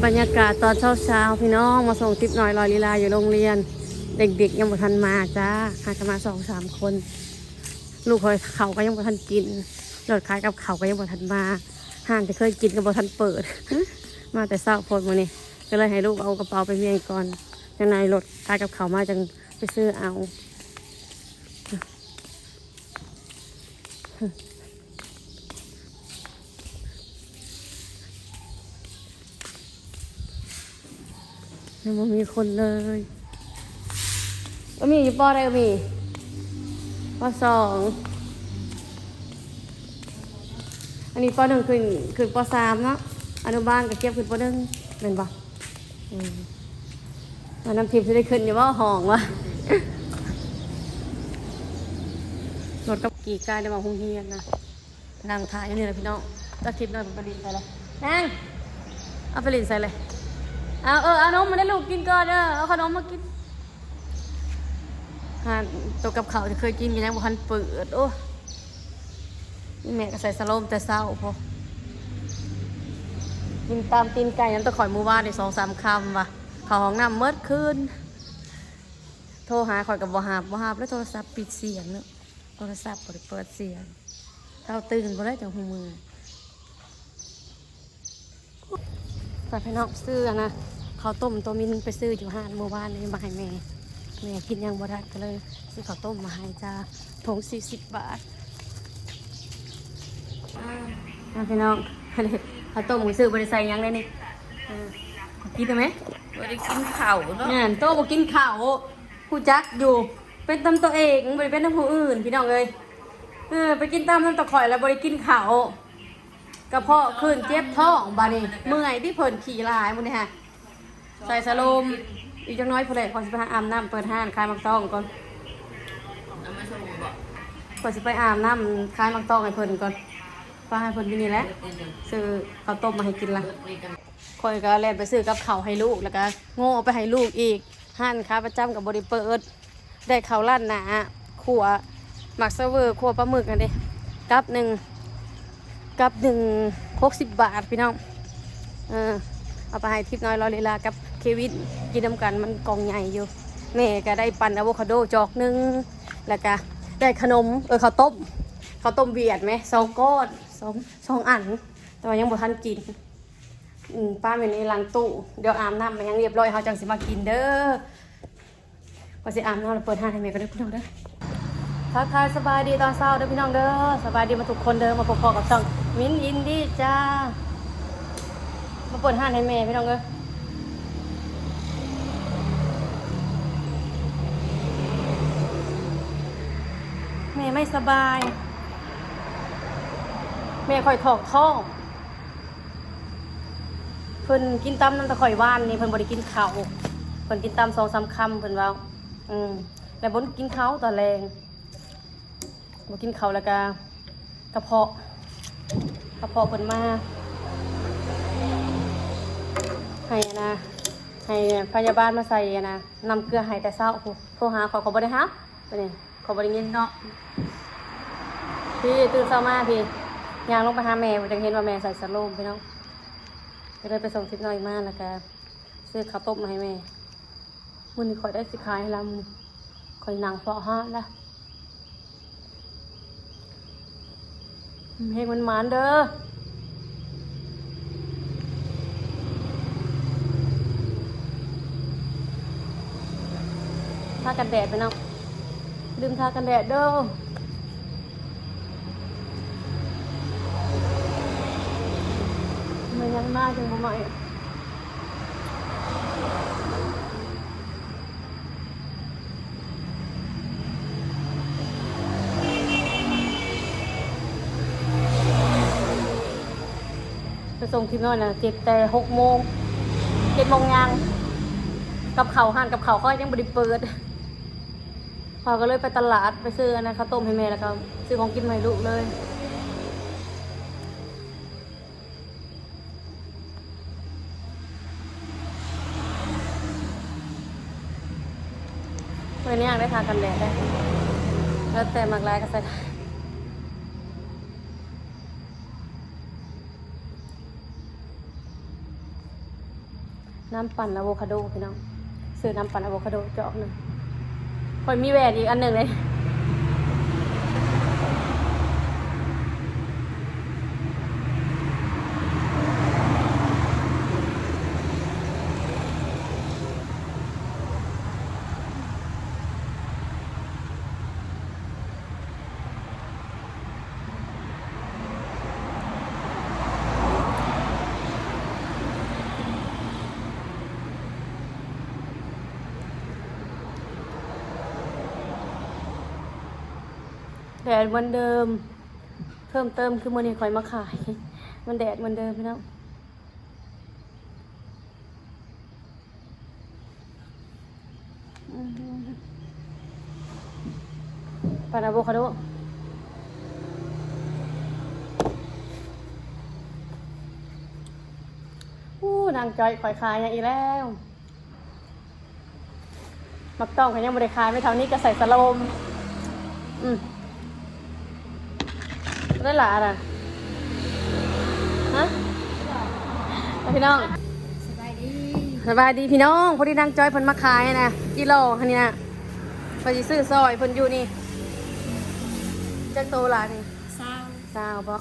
บรรยากาศตอนเช้าพี่น้องมาส่งติ๊บหน่อยลอยลีลาอยู่โรงเรียนเด็กๆยังบ่ทันมาจ้าหากันมา2-3 คนลูกเขาก็ยังบ่ทันกินรถขายกับเขาก็ยังบ่ทันมาห้างที่เคยกินก็บ่ทันเปิด มาแต่เช้าโพดมื้อนี้ก็เลยให้ลูกเอากระเป๋าไปเมียนก่อนจังในรถขายกับเขามาจังไปซื้อเอายังไม่มีคนเลยก็มีอยู่ปอได้ก็มีป.2อันนี้ป.1ขึ้นป.3เนาะอนุบาลก็เก็บขึ้นป.1เป็นปะน้ำทิพย์จะได้ขึ้นอยู่ว่าห้องวะ รถกับกี่กายได้มาห้องเฮียนนะนั่งถ่ายอยู่นี่แหละพี่น้องตะทิพย์นั่งไปลินใส่เลยนั่งเอาไปลินใส่เลยเอานมมาได้ลูกกินก่อนเอาขนมมากินตัวกับเขาจะเคยกินกันยังบ่ทันเปิดโอ้แม่ก็ใส่สโลมแต่เศร้าพอกินตามตีนไก่นั้นตะข่อยมือว่าใน2-3 คำว่ะเขาห้องน้ำเมื่อคืนโทรหาข่อยกับบ่หาบแล้วโทรศัพท์ปิดเสียงเนอะโทรศัพท์เปิดเสียงเท่าตื่นบ่ได้จังหูมือฝากพี่น้องซื้อนะข้าวต้มตัวมินไปซื้ออยู่ห้างเมื่อวานนี้มาให้แม่กินยังบ่ได้ก็เลยซื้อข้าวต้มมาให้จ้าถุง40 บาทพี่น้องข้าวต้มมือซื้อบริษัทยังได้นี่กินได้ไหมบริกินข้าวเนาะเนี่ยโต๊ะบอกกินข้าวผู้จักอยู่เป็นตำตัวเองบริเป็นตำผู้อื่นพี่น้องเลยไปกินตำตะข่อยแล้วบริกินข้าวกระเพาะขึ้นเจ็บท้องบานี่เมื่อยที่เพิ่นขี่ลายมันนี่ฮะใส่สโลมอีกจังน้อยพอเลยพอสิไปอาบน้ำเปิดห้างคลายมักต้องก่อนพอสิไปอาบน้ำคลายมักต้องให้เพิ่นก่อนป้าให้เพิ่นกินนี่แหละซื้อข้าวต้มมาให้กินละคอยก็แล่นไปซื้อกับข้าวให้ลูกแล้วก็โง่ไปให้ลูกอีกห้านค้าประจำกับบริเปิดได้ข้าวร้านหนาขั่วหมักเซเวอร์ขั่วปลาหมึกกันดิกับหนึ่ง60 บาทพี่น้องเอาไปให้ทิพย์น้อยรอลีลากับเควินกินน้ำกันมันกองใหญ่อยู่แม่ก็ได้ปั่นอะโวคาโดจอกนึงแล้วก็ได้ขนมข้าวต้มเวียดไหม2 ก้อน2 อันแต่ว่ายังบ่ทันกินป้าเป็นในลังตู้เดี๋ยวอาบน้ำมายังเรียบร้อยเขาจังสิมากินเด้อพอสิอาบน้ำเราเปิดห้างให้แม่ก็ได้พี่น้องเด้อทักทายสบายดีตอนเช้าเด้อพี่น้องเด้อสบายดีมาทุกคนเด้อมาพบกับช่องมิ้นอินดี้จ้ามาเปิดห้างให้แม่พี่น้องเด้อแม่ไม่สบายแม่คอยถอกท้องเพิ่นกินตำน้ำตะข่อยว่านนี่เพิ่นบ่ได้กินข้าวเพิ่นกินตำ2-3 คำเพิ่นว่าแล้วบ่กินข้าวตอนแรงบ่กินข้าวแล้วก็กระเพาะเพิ่นมาให้พยาบาลมาใส่น้ำเกลือให้แต่เช้าโทรหาเขาบ่ได้รับปะนี่เขาบ่ได้ยินเนาะพี่ตื่นเช้ามาพี่ย่างลงไปหาแม่จังเห็นว่าแม่ใส่สโลมพี่น้องก็เลยไปส่งทิพย์น้อยมาแล้วก็ซื้อข้าวต้มมาให้แม่วันนี้คอยได้สิขายให้ลำคอยนั่งเพาะฮะละเพลงมันหมานเด้อทากันแดดไปน้องลืมทากันแดดเด้อมันยังมากจังเขาหน่อยไปส่งทีมน้อยนะแต่6 โมง7 โมงยังกับเขาห้านกับเขาเขายังบริเปิดพอก็เลยไปตลาดไปซื้อข้าวต้มให้แม่แล้วก็ซื้อของกินมาให้ลูกเลยวันนี้อยากได้ทากันแดดได้แล้วแต่มากลายก็ใส่ได้ ไป น้ำปั่นอะโวคาโดพี่น้องซื้อน้ำปั่นอะโวคาโดจอกหนึ่งคอยมีแหวนอีกอันหนึ่งเลยแดดเหมือนเดิมเพิ่มเติมคือมื้อนี้คอยมาขายมันแดดเหมือนเดิมพี่น้องปั่นอะโวคาโดนางจอยคอยขายอย่างอีกแล้วมักต้องเขายังไม่ได้ขายไม่เท่านี้ก็ใส่สโลมได้หลาอ่ะฮะพี่น้องสบายดีพี่น้องพอดีนางจอยเพิ่นมาขายนะกิโลคันนี้นะพอดีซื้อซอยเพิ่นอยู่นี่จักโตหลานี่ซาวบ่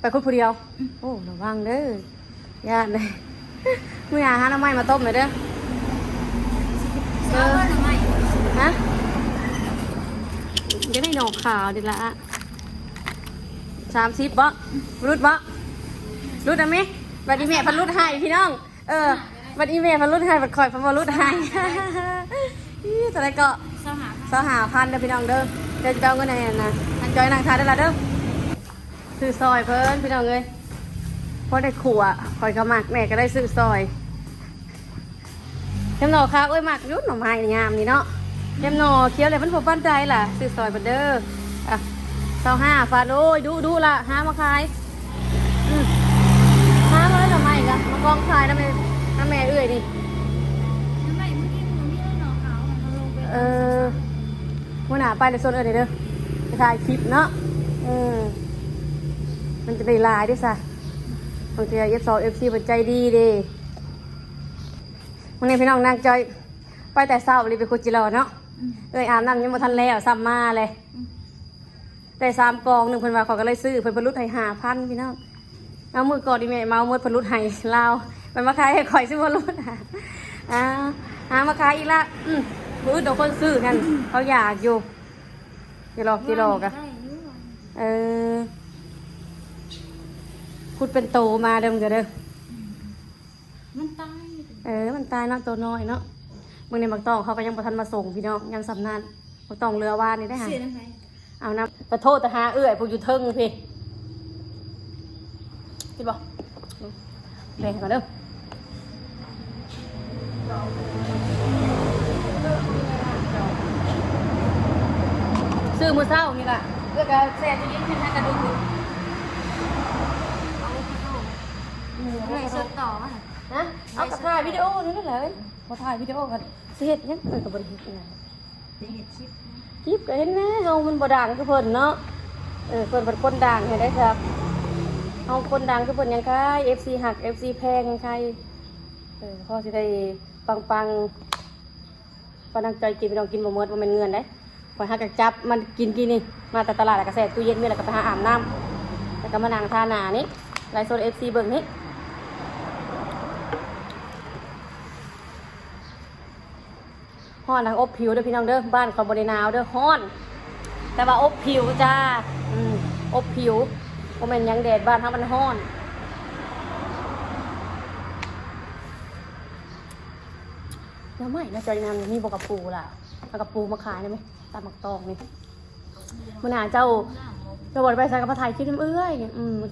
ไปคนผู้เดียวโอ้ระวังเด้อย่านเลยมื้อหาน้ำไม้มาต้มหน่อยเด้อฮะจะได้หนอกขาวดิละ30บ่รุดบ่รุดนะมิบัดอีเมพันรุดให้พี่น้องบัดอีเมพันรุดให้บัดคอยพันรุดให้แต่ไรก็2,500เด้อพี่น้องเด้อเดี๋ยวจะเอาเงินไหนนะอันจอยนางทานได้ละเด้อซื้อซอยเพิ่นพี่น้องเลยพอได้ขั่วคอยก็มักแม่ก็ได้ซื้อซอยเข็มหน่อค่ะเอ้ยมักยุ่นหน่อไม้งามนี่เนาะเข็มหน่อเคี้ยวเลยมันพอบ้านใจล่ะซื้อซอยเพิ่นเด้ออ่ะ25ฟาดโอ้ยดูละหามาขายหามาแล้วหน่อไม้กันมากองขายน้ำแม่เอ้ยนี่มื่อหนาไปในโซนเด้อไปถ่ายคลิปเนาะมันจะได้ลายด้วยซะบางทีF2 FC มันใจดีเด้วันนี้พี่น้องนางจอยไปแต่เช้าเลยไปคุจิโร่เนาะอาบน้ำยังบ่ทันแล้วซ้ำมาเลยได้3 กองหนึ่งเพิ่นว่าเขาก็เลยซื้อเพิ่นพลุดให้5,000พี่น้องเอามือก่อนดิแม่เมาหมดพลุดให้ลาวไปมาขายให้ข่อยซื้อพลุดหามาขายอีกละมือเดี๋ยวคนซื้อกันเขาอยากอยู่กิโลกะพูดเป็นโตมาเดิมกันเด้อมันตายเนาะตัวน้อยเนาะมึงในบักตองเขาก็ยังประทันมาส่งพี่น้องยังสำนานบักตองเรือว่านนี่ได้หาเอาน้ำแต่โทษแต่หาเอื้อยพวกอยู่เทิงพี่คิดบอกแบ่งก่อนเด้อซื้อมือเศร้านี่แหละเพื่อกระแสจะยิ้มขึ้นให้กระดูกเลยสดต่อฮะเอากระถ่ายวิดีโอนี่นั่นแหละพอถ่ายวิดีโอกันเสียดยังกับบริษัทงานคลิปก็เห็นนะเฮามันบ่ดังคือเพิ่นเนาะเพิ่นเป็นคนดังเห็นได้ครับเฮาคนดังคือเพิ่นยังใคร FC หัก FC แพงยังใครพอสิได้ปังปนังใจกินไปลองกินบ่หมดบ่แม่นเงินเด้พอหากจับมันกินนี่มาแต่ตลาดแล้วก็แซ่ตู้เย็นมีแล้วก็ไปหาอาบน้ำแล้วก็มานั่งทาหน้านี่ไลฟ์สด FC เบิ่งนี่ฮ้อนทางอบผิวเด้อพี่น้องเด้อบ้านเขาบ่ได้หนาวเด้อฮ้อนแต่ว่าอบผิวจ้าอบผิวบ่แม่นหยังแดดบ้านเฮามันฮ้อนแล้วไม่น่าจะงานมีบ่กับปูล่ะเอากับปูมาขายได้มั้ยตามหมักตองนี่มื้อหน้าเจ้าบ่ได้ไปใส่กับถ่ายคลิปนำเอื้อย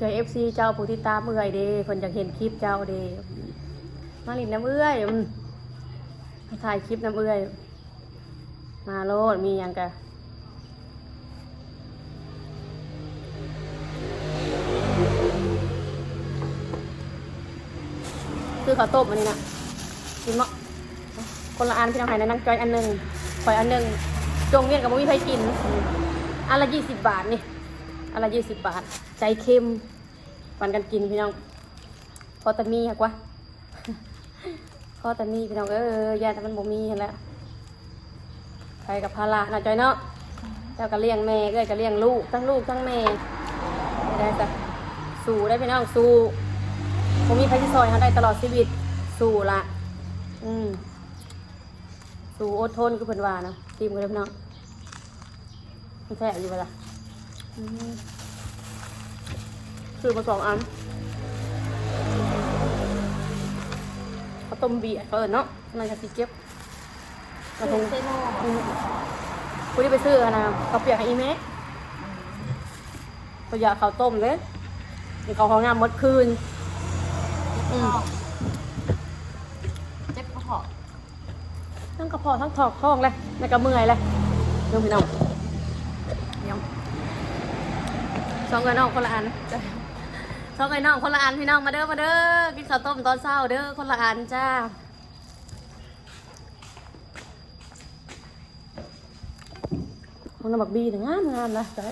เจอ FC เจ้าผู้ติดตามเอื้อยเด้เพิ่นอยากเห็นคลิปเจ้าเด้มาลินน้ำเอื้อยถ่ายคลิปน้ำเอื้อยมาโลดมียังกะคือข้าวต้มอันนี้นะกินมั้งคนละอันพี่น้องไห้ในนั่งจอยอันหนึ่งข่อยอันหนึ่งจงเวียนกับมุ้ยไทยกินอันละ20 บาทนี่อันละ20 บาทใจเค็มปันกันกินพี่น้อง พอแต่มีหักวะ พอแต่มีพี่น้องยาแต่มันบ่มีหั่นแหละไปกับภาระนะจอยเนาะเจ้าก็เลี้ยงแม่เอ้ยก็เลี้ยงลูกทั้งลูกทั้งแม่ได้จ้ะสู้ได้พี่น้องสู้ผมมีไฟที่ซอยเขาได้ตลอดชีวิตสู้ละสู้อดทนก็เพิ่นว่านะทีมกันเลยพี่น้องมันแท้อยู่เวลาซื้อมา2 อันเขาต้มเบียร์เขาเนาะมันจะสีเก็บกระทงกูที่ไปซื้อนะเขาเปียกให้อีแม่ตัวอยากเขาต้มเลยนี่เขางามมดคืนเจ็บกระเพาะ ทั้งกระเพาะทั้งถอกท้องเลยแล้วก็เมื่อยเลยเรื่องพี่น้องยัง2 ไอ้น้องคนละอัน2 ไอ้น้องคนละอันพี่น้องมาเด้อกินข้าวต้มตอนเช้าเด้อคนละอันจ้ามันหมักบีถึงงามนะแต่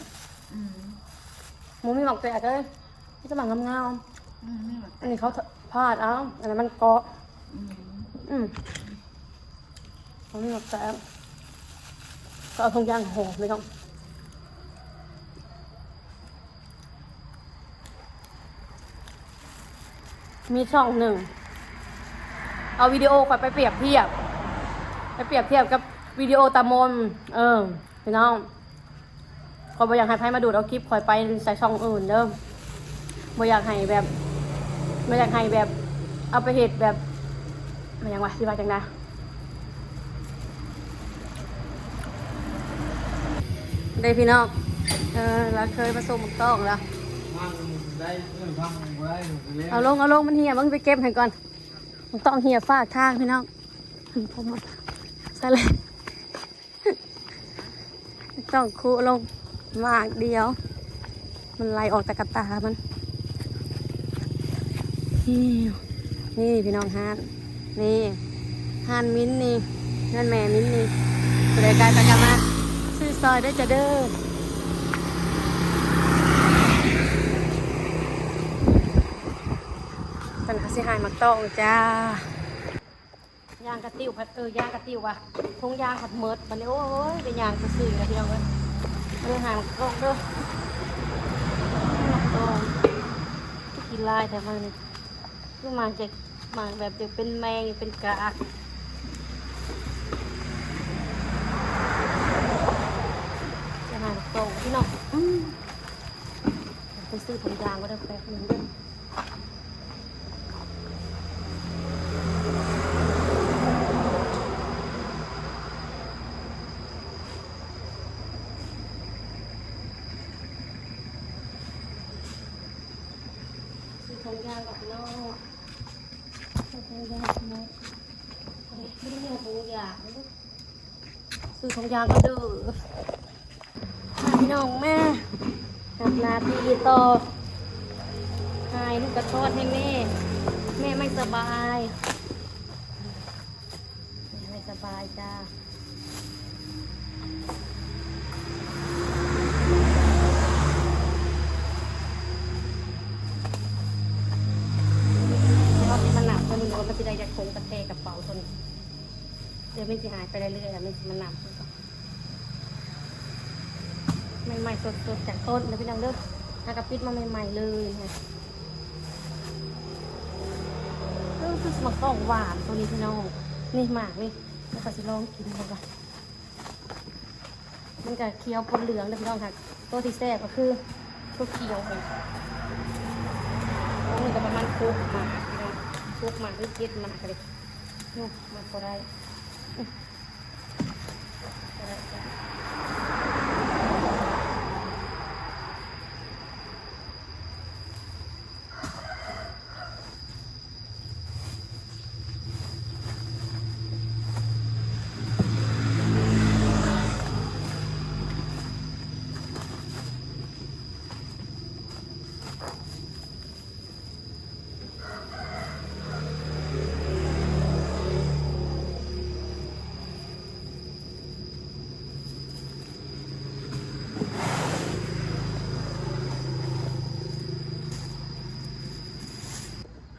มันมีหมักแตกเลยที่จะหมักงามอันนี้เขาพาดเอาอันนั้นมันเกาะมันมีหมักแตกก็เอาทงยางห่อไม่ต้องมีช่องหนึ่งเอาวิดีโอไปเปรียบเทียบกับวิดีโอตามนพี่น้องคอยบ่อยากให้ไพ่มาดูดเอาคลิปคอยไปใส่ช่องอื่นเด้อบ่อยากให้แบบเอาไปเหตุแบบมันยังวะที่ว่าจังนะได้พี่น้องเราเคยผสมหมกต้องแล้วเอาลงมันเหี่ยมึงไปเก็บให้ก่อนมันต้องเหี่ยฟากทางพี่น้องผมใส่เลยต้องคูลงมากเดียวมันไหลออกจากกระตามันนี่พี่น้องฮานนี่ฮานมิ้นนี่นั่นแม่มิ้นนี่สุดยกายตะกามาซื้อซอยได้จะเด้อตันคาสิหายมักต้องจ้ายางกระติวผัดยางกระติวว่ะทงยางผัดเมิดมันเลยโอ้ยเป็นยางกระสือเลยพี่น้องเอ้ยหายมักต้องเด้อมักต้องกินลายแต่มันนี่ก็มาแบบจะเป็นแมงเป็นกากจะหายมักต้องพี่น้องไปซื้อถุงยางก็ได้แป๊บนึงเด้อทงยางกับน้องทงยางกับน้องไม่ได้เนี่ยทงยางซื้อทงยางก็ดื้อพี่น้องแม่ทำนาทีต่อหายลูกกระทอดให้แม่ไม่สบายจ้ามันจะได้ยัดคงกระเทกระเป๋าทนเดี๋ยวไม่จะหายไปเรื่อยๆแล้วมันหนักใหม่ๆสดๆจากต้นนะพี่น้องเด้อทากระปิดมาใหม่ๆเลยนะเรื่องคือสมัครต้องหวานตัวนี้พี่น้องนี่หมากนี่แล้วก็จะลองกินดูก่อนมันก็เคี้ยวปนเหลืองนะพี่น้องค่ะตัวที่แซ่บก็คือตัวเคี้ยวเลยมันก็ประมาณคุกมาพวกมันเก็ดมันอะไรนู่นมันก็ได้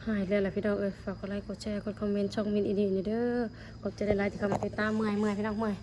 หายแล้วล่ะพี่น้องเอ้ยฝากกดไลค์กดแชร์กดคอมเมนต์ช่องมินอีดีนี่เด้อขอบใจหลายๆที่เข้ามาติดตามเมื่อยพี่น้องเมื่อย